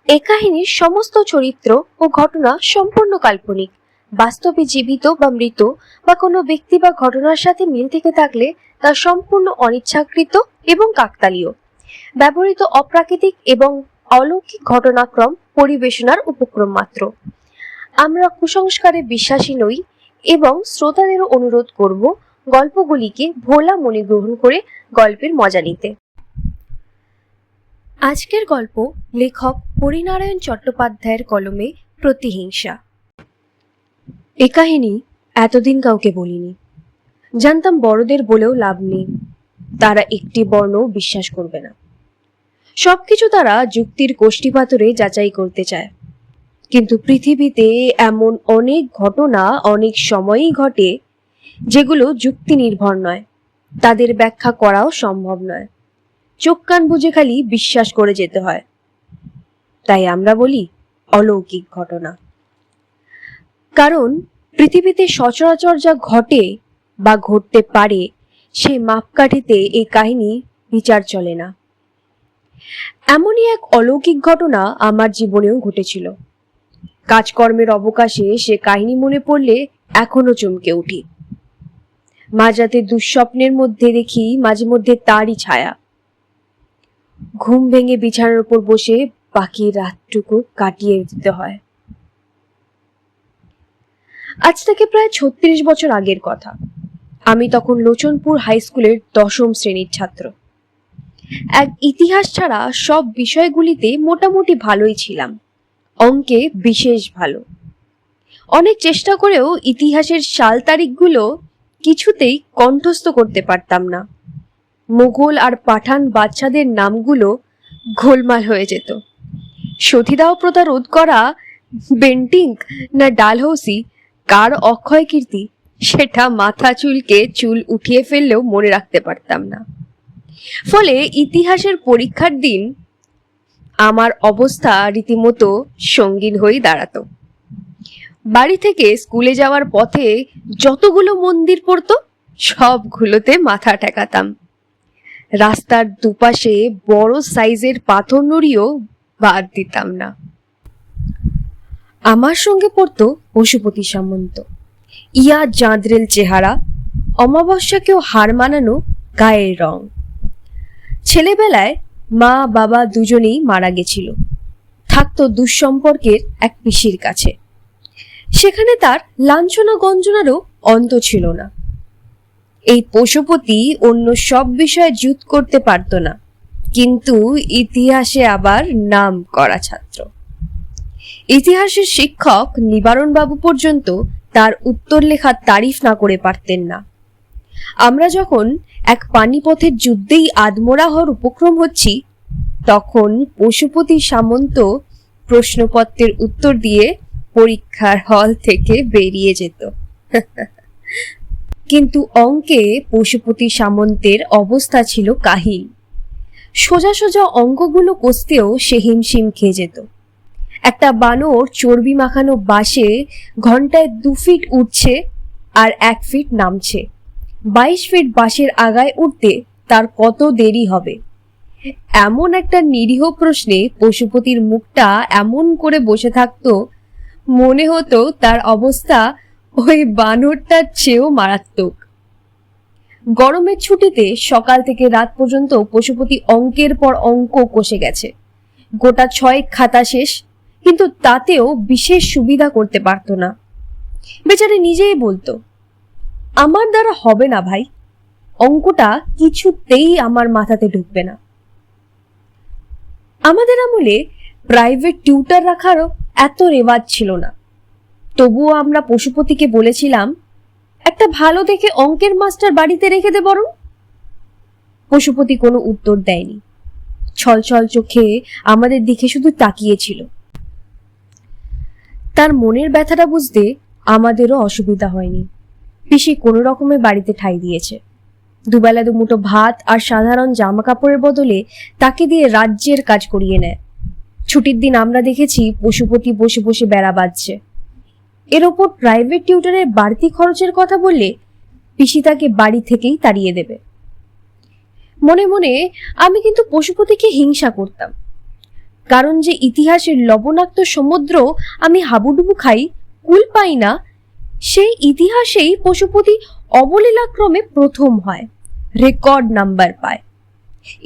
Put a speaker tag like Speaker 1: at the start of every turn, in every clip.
Speaker 1: এ কাহিনীর সমস্ত চরিত্র ও ঘটনা সম্পূর্ণ কাল্পনিক। বাস্তবে জীবিত বা মৃত বা কোনো ব্যক্তি বা ঘটনার সাথে মিল থেকে থাকলে তা সম্পূর্ণ অনিচ্ছাকৃত এবং কাকতালীয়। ব্যবহৃত অপ্রাকৃতিক এবং অলৌকিক ঘটনাক্রম পরিবেশনার উপক্রম মাত্র। আমরা কুসংস্কারে বিশ্বাসী নই এবং শ্রোতাদেরও অনুরোধ করব গল্পগুলিকে ভোলা মনে গ্রহণ করে গল্পের মজা নিতে। আজকের গল্প লেখক হরিনারায়ণ চট্টোপাধ্যায়ের কলমে প্রতিহিংসা। এ কাহিনী এতদিন কাউকে বলিনি। জানতাম বড়দের বলেও লাভ নেই, তারা একটি বর্ণ বিশ্বাস করবে না। সবকিছু তারা যুক্তির কোষ্ঠীপাথরে যাচাই করতে চায়। কিন্তু পৃথিবীতে এমন অনেক ঘটনা অনেক সময়ই ঘটে যেগুলো যুক্তি নির্ভর নয়, তাদের ব্যাখ্যা করাও সম্ভব নয়। চোখ কান বুঝে খালি বিশ্বাস করে যেতে হয়। তাই আমরা বলি অলৌকিক ঘটনা। কারণ পৃথিবীতে সচরাচর যা ঘটে বা ঘটতে পারে সে মাপকাঠিতে এই কাহিনী বিচার চলে না। এমনই এক অলৌকিক ঘটনা আমার জীবনেও ঘটেছিল। কাজকর্মের অবকাশে সে কাহিনী মনে পড়লে এখনো চমকে উঠি। মাঝরাতে দুঃস্বপ্নের মধ্যে দেখি মাঝে মধ্যে তারই ছায়া। ঘুম ভেঙে বিছানার উপর বসে বাকি রাতটুকু কাটিয়ে দিতে হয়। আজ থেকে প্রায় ৩৬ বছর আগের কথা। আমি তখন লোচনপুর হাই স্কুলের ১০ম শ্রেণীর ছাত্র। এক ইতিহাস ছাড়া সব বিষয়গুলিতে মোটামুটি ভালোই ছিলাম, অঙ্কে বিশেষ ভালো। অনেক চেষ্টা করেও ইতিহাসের সাল তারিখগুলো কিছুতেই কণ্ঠস্থ করতে পারতাম না। মুঘল আর পাঠান বাদশাদের নামগুলো গোলমাল হয়ে যেত। সতীদাহ প্রথা রোধ করা বেন্টিং না ডালহৌসি, কার অক্ষয় কীর্তি, সেটা মাথা চুলকে চুল উঠিয়ে ফেললেও মনে রাখতে পারতাম না। ফলে ইতিহাসের পরীক্ষার দিন আমার অবস্থা রীতিমতো সঙ্গীন হয়ে দাঁড়াতো। বাড়ি থেকে স্কুলে যাওয়ার পথে যতগুলো মন্দির পড়তো সবগুলোতে মাথা ঠেকাতাম। রাস্তার দুপাশে বড় সাইজের পাথর নুড়িও বাদ দিতাম না। আমার সঙ্গে পড়তো পশুপতি সামন্ত, ইয়া জাঁদরেল চেহারা, অমাবস্যাকেও হার মানানো গায়ের রং। ছেলেবেলায় মা বাবা দুজনেই মারা গেছিল। থাকতো দুঃসম্পর্কের এক পিসির কাছে। সেখানে তার লাঞ্ছনা গঞ্জনারও অন্ত ছিল না। এই পশুপতি অন্য সব বিষয়ে জুত করতে পারত না, কিন্তু ইতিহাসে আবার নাম করা ছাত্র। ইতিহাসের শিক্ষক নিবারণ বাবু পর্যন্ত তার উত্তর লেখার তারিফ না করে পারতেন না। আমরা যখন এক পানিপথের যুদ্ধেই আদমরা হওয়ার উপক্রম হচ্ছি, তখন পশুপতি সামন্ত প্রশ্নপত্রের উত্তর দিয়ে পরীক্ষার হল থেকে বেরিয়ে যেত। কিন্তু অঙ্কে পশুপতি সামন্তের অবস্থা ছিল কাহিল। সোজা সোজা অঙ্কগুলো কষতেও সে হিমশিম খেয়ে যেত। একটা বানর চর্বি মাখানো বাঁশে ঘন্টায় ২ ফিট উঠছে আর ১ ফিট নামছে। ২২ ফিট বাঁশের আগায় উঠতে তার কত দেরি হবে? এমন একটা নিরীহ প্রশ্নে পশুপতির মুখটা এমন করে বসে থাকতো, মনে হতো তার অবস্থা ওই বানরটার চেয়েও মারাত্মক। গরমের ছুটিতে সকাল থেকে রাত পর্যন্ত পশুপতি অঙ্কের পর অঙ্ক কষে গেছে। গোটা ৬ খাতা শেষ, কিন্তু তাতেও বিশেষ সুবিধা করতে পারতো না। বেচারে নিজেই বলতো, আমার দ্বারা হবে না ভাই, অঙ্কটা কিছুতেই আমার মাথাতে ঢুকবে না। আমাদের আমলে প্রাইভেট টিউটার রাখারও এত রেওয়াজ ছিল না। তবুও আমরা পশুপতিকে বলেছিলাম, একটা ভালো দেখে অঙ্কের মাস্টার বাড়িতে রেখে দে বরং। পশুপতি কোনো উত্তর দেয়নি। ছলছল চোখে আমাদের দিকে শুধু তাকিয়েছিল। তার মনের ব্যথাটা বুঝতে আমাদেরও অসুবিধা হয়নি। পিসি কোনো রকমে বাড়িতে ঠাঁই দিয়েছে। দুবেলা দুমুঠো ভাত আর সাধারণ জামা কাপড়ের বদলে তাকে দিয়ে রাজ্যের কাজ করিয়ে নেয়। ছুটির দিন আমরা দেখেছি পশুপতি বসে বসে বেড়া বাঁধছে। এর ওপর প্রাইভেট টিউটরের বাড়তি খরচের কথা বললে পিসি তাকে বাড়ি থেকেই তাড়িয়ে দেবে। মনে মনে আমি কিন্তু পশুপতিকে হিংসা করতাম। কারণ যে ইতিহাসের লবণাক্ত সমুদ্র আমি হাবুডুবু খাই, কুল পাই না, সেই ইতিহাসেই পশুপতি অবলীলাক্রমে প্রথম হয়, রেকর্ড নাম্বার পায়।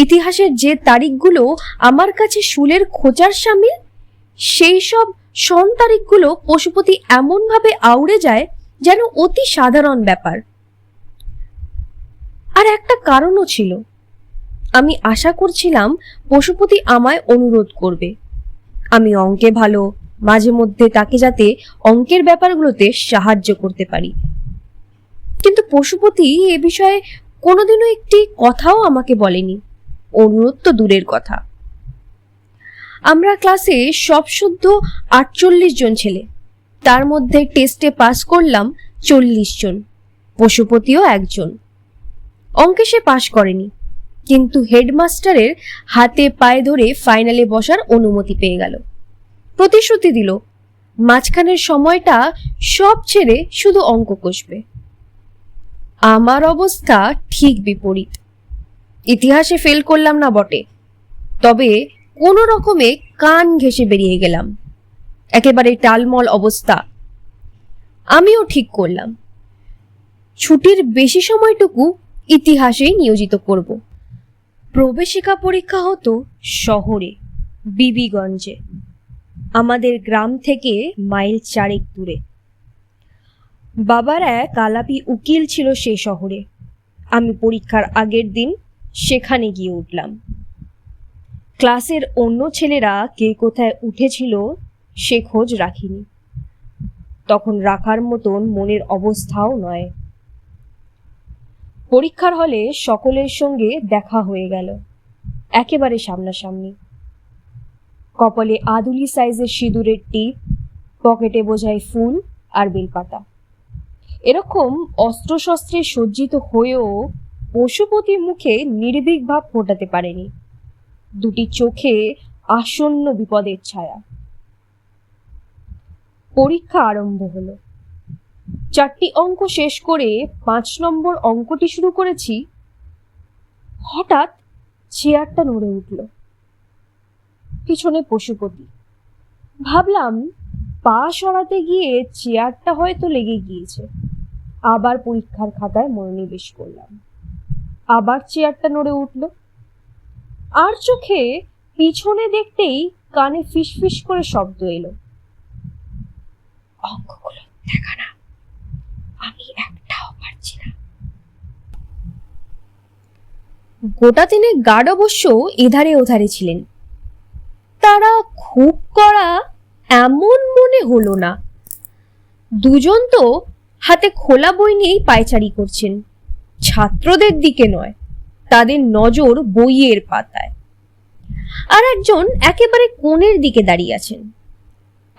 Speaker 1: ইতিহাসের যে তারিখগুলো আমার কাছে শুলের খোঁচার সামিল, সেই সব সন তারিখগুলো পশুপতি এমনভাবে আউড়ে যায় যেন অতি সাধারণ ব্যাপার। আর একটা কারণও ছিল, আমি আশা করছিলাম পশুপতি আমায় অনুরোধ করবে। আমি অঙ্কে ভালো, মাঝে মধ্যে তাকে যাতে অঙ্কের ব্যাপারগুলোতে সাহায্য করতে পারি। কিন্তু পশুপতি এ বিষয়ে কোনোদিনও একটি কথাও আমাকে বলেনি, অনুরোধ তো দূরের কথা। আমরা ক্লাসে সব শুদ্ধ 48 জন ছেলে, তার মধ্যে টেস্টে পাস করলাম 40 জন, পশুপতিও একজন। অঙ্কে সে পাস করেনি, কিন্তু হেডমাস্টারের হাতে পায়ে ধরে ফাইনালে বসার অনুমতি পেয়ে গেল। প্রতিশ্রুতি দিল মাঝখানের সময়টা সব ছেড়ে শুধু অঙ্ক কষবে। আমার অবস্থা ঠিক বিপরীত। ইতিহাসে ফেল করলাম না বটে, তবে কোনো রকমে কান ঘেঁষে বেরিয়ে গেলাম, একেবারে টালমল অবস্থা। আমিও ঠিক করলাম ছুটির বেশি সময়টুকু ইতিহাসেই নিয়োজিত করব। প্রবেশিকা পরীক্ষা হতো শহরে, বিবিগঞ্জে, আমাদের গ্রাম থেকে মাইল 4 দূরে। বাবার এক আলাপি উকিল ছিল সে শহরে। আমি পরীক্ষার আগের দিন সেখানে গিয়ে উঠলাম। ক্লাসের অন্য ছেলেরা কে কোথায় উঠেছিল সে খোঁজ রাখিনি, তখন রাখার মতন মনের অবস্থাও নয়। পরীক্ষার হলে সকলের সঙ্গে দেখা হয়ে গেল, একেবারে সামনাসামনি। কপালে আদুলি সাইজের সিঁদুরের টিপ, পকেটে বোঝাই ফুল আর বেলপাতা। এরকম অস্ত্রশস্ত্রে সজ্জিত হয়েও পশুপতি মুখে নির্ভীক ভাব ফোটাতে পারেনি, দুটি চোখে আসন্ন বিপদের ছায়া। পরীক্ষা আরম্ভ হলো। 4টি অঙ্ক শেষ করে 5 নম্বর অঙ্কটি শুরু করেছি, হঠাৎ চেয়ারটা নড়ে উঠল। পিছনে পশুপতি। ভাবলাম পা সরাতে গিয়ে চেয়ারটা হয়তো লেগে গিয়েছে। আবার পরীক্ষার খাতায় মনোনিবেশ করলাম। আবার চেয়ারটা নড়ে উঠল। আর চোখে পিছনে দেখতেই কানে ফিসফিস করে শব্দ এলো, অঙ্কগুলো দেখা না, আমি একটাও পারছি না। গোটা 3 গার্ড অবশ্য এধারে ওধারে ছিলেন। তারা খুব কড়া এমন মনে হলো না। 2 জন তো হাতে খোলা বই নিয়েই পায়চারি করছেন, ছাত্রদের দিকে নয়, তাদের নজর বইয়ের পাতায়। আর একজন একেবারে কোণের দিকে দাঁড়িয়ে আছেন।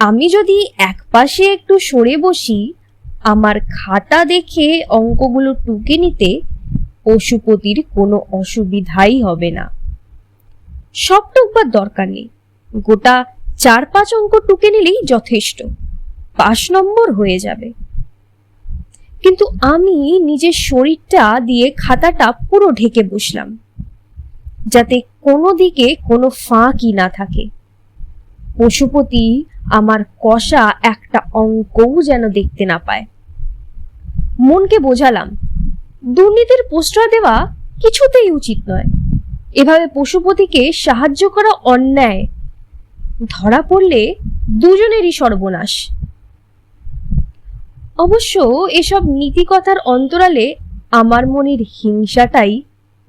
Speaker 1: আমি যদি একপাশে একটু সরে বসি, আমার খাতা দেখে অঙ্কগুলো টুকে নিতে পশুপতির কোনো অসুবিধাই হবে না। সব টুকবার দরকার নেই, গোটা 4-5 অঙ্ক টুকে নিলেই যথেষ্ট, 5 নম্বর হয়ে যাবে। কিন্তু আমি নিজের শরীরটা দিয়ে খাতাটা পুরো ঢেকে বসলাম, যাতে কোনো দিকে কোনো ফাঁকই না থাকে। পশুপতি আমার কষা একটা অঙ্কও যেন দেখতে না পায়। মনকে বোঝালাম দুর্নীতির প্রশ্রয় দেওয়া কিছুতেই উচিত নয়, এভাবে পশুপতিকে সাহায্য করা অন্যায়, ধরা পড়লে দুজনেরই সর্বনাশ। অবশ্য এসব নীতিকথার অন্তরালে আমার মনের হিংসাটাই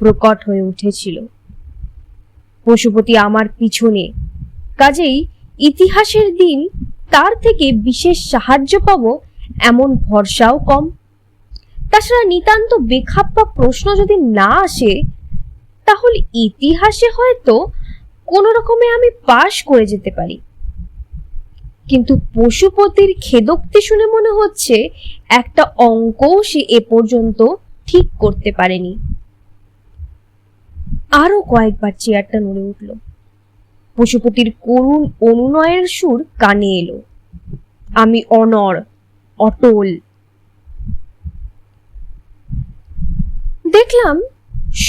Speaker 1: প্রকট হয়ে উঠেছিল। পশুপতি আমার পিছনে, কাজেই ইতিহাসের দিন তার থেকে বিশেষ সাহায্য পাবো এমন ভরসাও কম। তাছাড়া নিতান্ত বেখাপ্পা প্রশ্ন যদি না আসে, তাহলে ইতিহাসে হয়তো কোনো রকমে আমি পাশ করে যেতে পারি। কিন্তু পশুপতির খেদোক্তি শুনে মনে হচ্ছে একটা অঙ্কও সে এ পর্যন্ত ঠিক করতে পারেনি। আরো কয়েকবার চেয়ারটা নড়ে উঠল। পশুপতির করুণ অনুনয়ের সুর কানে এলো। আমি অনড়, অটল। দেখলাম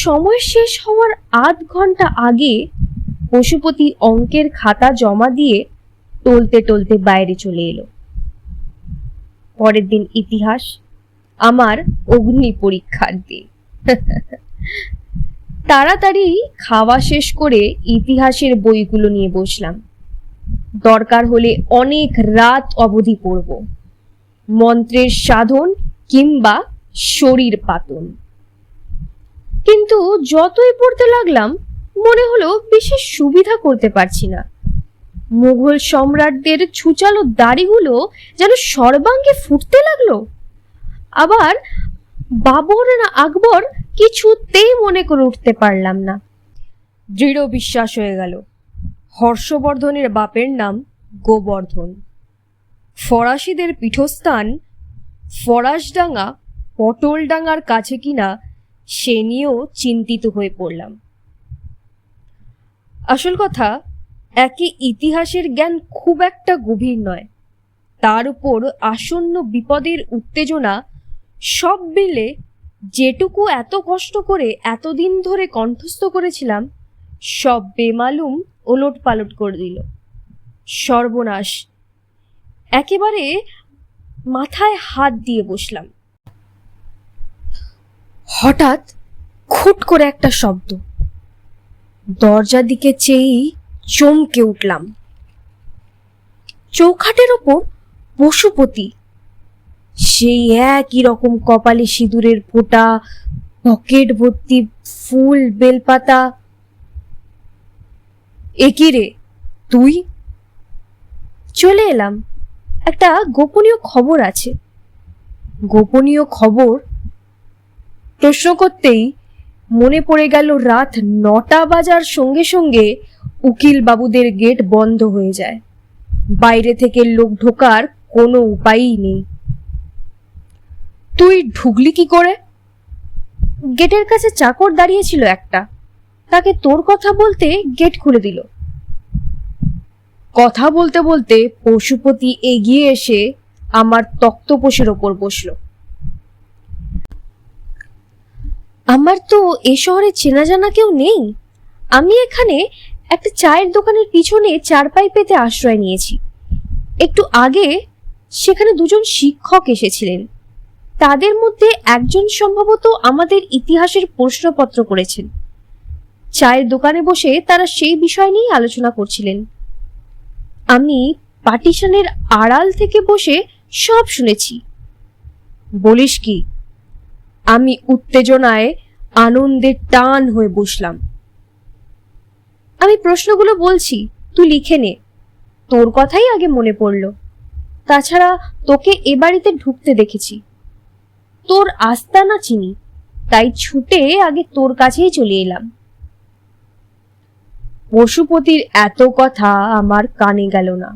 Speaker 1: সময় শেষ হওয়ার আধ ঘন্টা আগে পশুপতি অঙ্কের খাতা জমা দিয়ে টলতে টলতে বাইরে চলে এলো। পরের দিন ইতিহাস, আমার অগ্নি পরীক্ষার দিন। তাড়াতাড়ি খাওয়া শেষ করে ইতিহাসের বইগুলো নিয়ে বসলাম। দরকার হলে অনেক রাত অবধি পড়ব, মন্ত্রের সাধন কিংবা শরীর পাতন। কিন্তু যতই পড়তে লাগলাম মনে হলো বিশেষ সুবিধা করতে পারছি না। মুঘল সম্রাটদের ছুচালো দাড়িগুলো যেন সর্বাঙ্গে ফুটতে লাগলো। আবার বাবর না আকবর কিছুতেই মনে করে উঠতে পারলাম না। দৃঢ় বিশ্বাস হয়ে গেল হর্ষবর্ধনের বাপের নাম গোবর্ধন। ফরাসিদের পীঠস্থান ফরাসডাঙ্গা পটলডাঙ্গার কাছে কিনা সে নিয়েও চিন্তিত হয়ে পড়লাম। আসল কথা, একে ইতিহাসের জ্ঞান খুব একটা গভীর নয়, তার উপর আসন্ন বিপদের উত্তেজনা, সব মিলে যেটুকু এত কষ্ট করে এতদিন ধরে কণ্ঠস্থ করেছিলাম সব বেমালুম ওলট পালট করে দিল। সর্বনাশ! একেবারে মাথায় হাত দিয়ে বসলাম। হঠাৎ খুট করে একটা শব্দ। দরজার দিকে চেয়েই চমকে উঠলাম। চৌখাটের ওপর পশুপতি, সেই একই রকম কপালে সিঁদুরের ফোঁটা, পকেট ভর্তি ফুল বেলপাতা। একি রে তুই? চলে এলাম, একটা গোপনীয় খবর আছে। গোপনীয় খবর? প্রশ্ন করতেই মনে পড়ে গেল রাত 9টা বাজার সঙ্গে সঙ্গে উকিল বাবুদের গেট বন্ধ হয়ে যায়, বাইরে থেকে লোক ঢোকার কোনো উপায়ই নেই। তুই ঢুকলি কি করে? গেটের কাছে চাকর দাঁড়িয়ে ছিল একটা, তাকে তোর কথা বলতে গেট খুলে দিল। কথা বলতে বলতে পশুপতি এগিয়ে এসে আমার তক্তপোষের ওপর বসলো। আমার তো এ শহরে চেনা জানা কেউ নেই। আমি এখানে একটা চায়ের দোকানের পিছনে চারপাই পেতে আশ্রয় নিয়েছি। একটু আগে সেখানে দুজন শিক্ষক এসেছিলেন, তাদের মধ্যে একজন সম্ভবত আমাদের ইতিহাসের প্রশ্নপত্র করেছেন। চায়ের দোকানে বসে তারা সেই বিষয় নিয়ে আলোচনা করছিলেন। আমি পার্টিশনের আড়াল থেকে বসে সব শুনেছি। বলিস কি? আমি উত্তেজনায় আনন্দে টান হয়ে বসলাম। আমি প্রশ্নগুলো বলছি, তুই লিখে নে। তোর কথাই আগে মনে পড়ল। তাছাড়া তোকে এ বাড়িতে ঢুকতে দেখেছি, তোর আস্তানা চিনি, তাই ছুটে আগে তোর কাছেই চলে এলাম। পশুপতির এত কথা আমার কানে গেল না।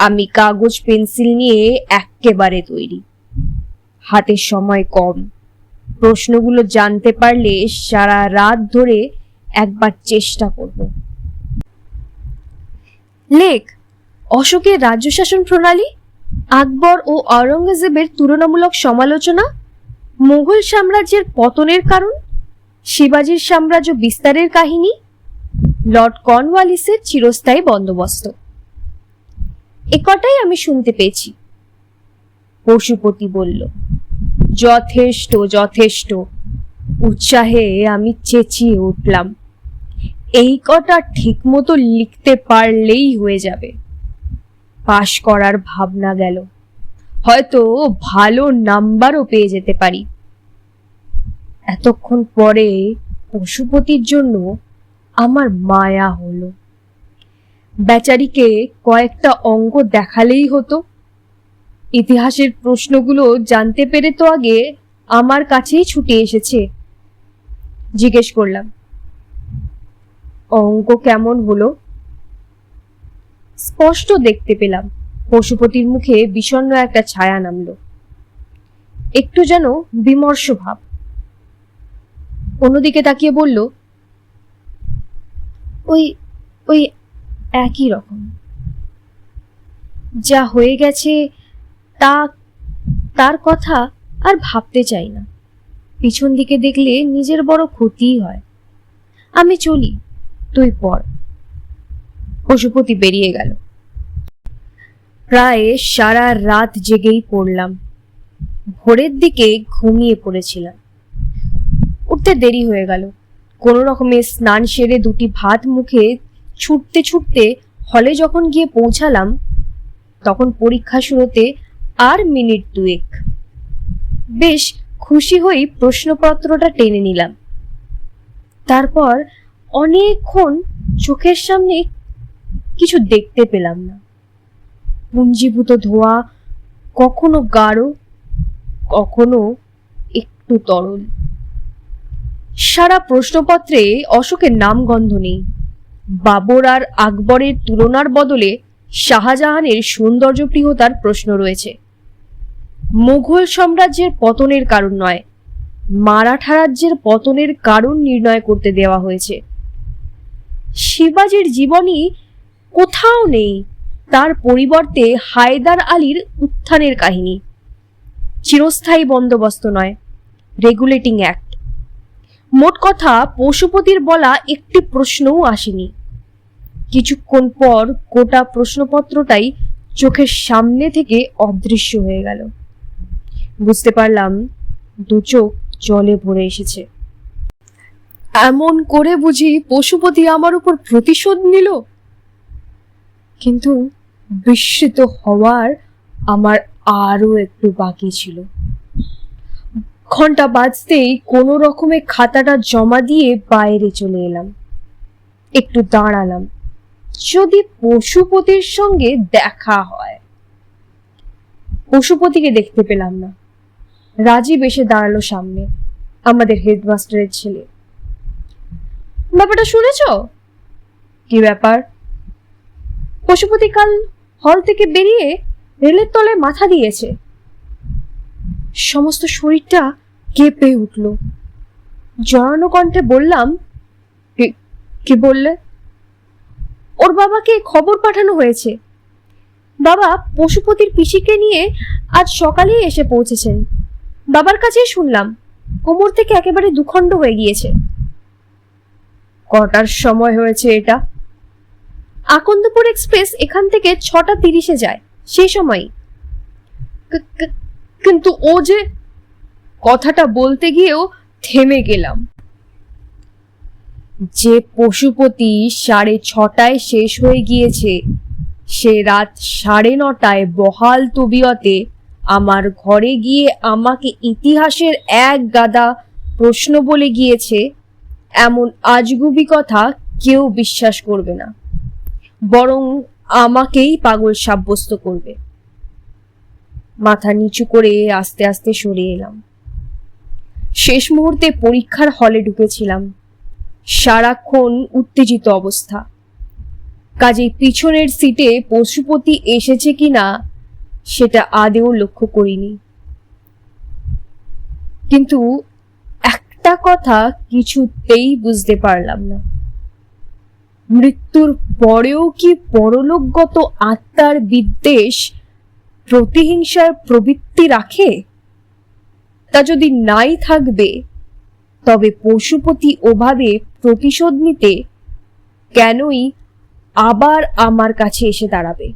Speaker 1: আমি কাগজ পেন্সিল নিয়ে এক্কেবারে তৈরি। হাতে সময় কম, প্রশ্নগুলো জানতে পারলে সারা রাত ধরে একবার চেষ্টা করব। লেখ, অশোকের রাজ্য শাসন প্রণালী, আকবর ও আওরঙ্গজেবের তুলনামূলক সমালোচনা, মুঘল সাম্রাজ্যের পতনের কারণ, শিবাজির সাম্রাজ্য বিস্তারের কাহিনী, লর্ড কর্নওয়ালিসের চিরস্থায়ী বন্দোবস্ত। এ কটাই আমি শুনতে পেয়েছি। পশুপতি বলল, যথেষ্ট যথেষ্ট। উৎসাহে আমি চেঁচিয়ে উঠলাম, এই কটা ঠিক মতো লিখতে পারলেই হয়ে যাবে। পাশ করার ভাবনা গেল, হয়তো ভালো নাম্বারও পেয়ে যেতে পারি। এতক্ষণ পরে পশুপতির জন্য আমার মায়া হলো। বেচারিকে কয়েকটা অঙ্ক দেখালেই হতো। ইতিহাসের প্রশ্নগুলো জানতে পেরে তো আগে আমার কাছেই ছুটে এসেছে। জিজ্ঞেস করলাম, অঙ্ক কেমন হলো? স্পষ্ট দেখতে পেলাম পশুপতির মুখে বিষণ্ণ একটা ছায়া নামলো, একটু যেন বিমর্ষ ভাব। অন্যদিকে তাকিয়ে বলল, ওই ওই একই রকম। যা হয়ে গেছে তার কথা আর ভাবতে চাই না। পিছন দিকে দেখলে নিজের বড় ক্ষতিই হয়। আমি চলি, তুই পড়। পশুপতি বেরিয়ে গেল। প্রায় সারা রাত জেগেই পড়লাম। ভোরের দিকে ঘুমিয়ে পড়েছিলাম। উঠতে দেরি হয়ে গেল। কোনো রকমে স্নান সেরে দুটি ভাত মুখে ছুটতে ছুটতে হলে যখন গিয়ে পৌঁছালাম, তখন পরীক্ষা শুরুতে আর মিনিট 2 বেশ খুশি হয়ে প্রশ্নপত্রটা টেনে নিলাম। তারপর অনেকক্ষণ চোখের সামনে কিছু দেখতে পেলাম না। পুঞ্জীভূত ধোঁয়া, কখনো গাঢ়, কখনো একটু তরল। সারা প্রশ্নপত্রে অশোকের নামগন্ধ নেই। বাবর আর আকবরের তুলনার বদলে শাহজাহানের সৌন্দর্যপ্রিয়তার প্রশ্ন রয়েছে। মুঘল সাম্রাজ্যের পতনের কারণ নয়, মারাঠা রাজ্যের পতনের কারণ নির্ণয় করতে দেওয়া হয়েছে। শিবাজির জীবনী কোথাও নেই, তার পরিবর্তে হায়দার আলীর উত্থানের কাহিনী। চিরস্থায়ী বন্দোবস্ত নয়, রেগুলেটিং অ্যাক্ট। মোট কথা, পশুপতির বলা একটি প্রশ্নও আসেনি। কিছুক্ষণ পর গোটা প্রশ্নপত্রটাই চোখের সামনে থেকে অদৃশ্য হয়ে গেল। বুঝতে পারলাম 2 চোখ জলে ভরে এসেছে। এমন করে বুঝি পশুপতি আমার উপর প্রতিশোধ নিল? কিন্তু বিস্মিত হওয়ার আমার আরো একটু বাকি ছিল। ঘন্টা বাজতেই কোনো রকমে খাতাটা জমা দিয়ে বাইরে চলে এলাম। একটু দাঁড়ালাম, যদি পশুপতির সঙ্গে দেখা হয়। পশুপতিকে দেখতে পেলাম না। রাজীব এসে দাঁড়ালো সামনে, আমাদের হেডমাস্টারের ছেলে। ব্যাপারটা শুনেছ? কি ব্যাপার? পশুপতি কাল হল থেকে বেরিয়ে রেলের তলায় মাথা দিয়েছে। সমস্ত শরীরটা কেঁপে উঠল। জড়ানো কণ্ঠে বললাম, কি বললে? ওর বাবাকে খবর পাঠানো হয়েছে। বাবা পশুপতির পিসিকে নিয়ে আজ সকালেই এসে পৌঁছেছেন। বাবার কাছেই শুনলাম, কোমর থেকে একেবারে দুখণ্ড হয়ে গিয়েছে। কটার সময় হয়েছে এটা? আকন্দপুর এক্সপ্রেস এখান থেকে 6:30 যায়, সেই সময়ই। কিন্তু ও যে... কথাটা বলতে গিয়েও থেমে গেলাম। যে পশুপতি 6:30 শেষ হয়ে গিয়েছে, সে রাত 9:30 বহাল তবিয়তে আমার ঘরে গিয়ে আমাকে ইতিহাসের এক গাদা প্রশ্ন বলে গিয়েছে, এমন আজগুবি কথা কেউ বিশ্বাস করবে না, বরং আমাকেই পাগল সাব্যস্ত করবে। মাথা নিচু করে আস্তে আস্তে সরে এলাম। শেষ মুহূর্তে পরীক্ষার হলে ঢুকেছিলাম। সারাক্ষণ উত্তেজিত অবস্থা। কাজেই পিছনের সিটে পশুপতি এসেছে কিনা সেটা আদেও লক্ষ্য করিনি। কিন্তু একটা কথা কিছুতেই বুঝতে পারলাম না, মৃত্যুর পরেও কি পরলোকগত আত্মার বিদ্বেষ প্রতিহিংসার প্রবৃত্তি রাখে? তা যদি নাই থাকবে, তবে পশুপতি ওভাবে প্রতিশোধ নিতে কেনই আবার আমার কাছে এসে দাঁড়াবে?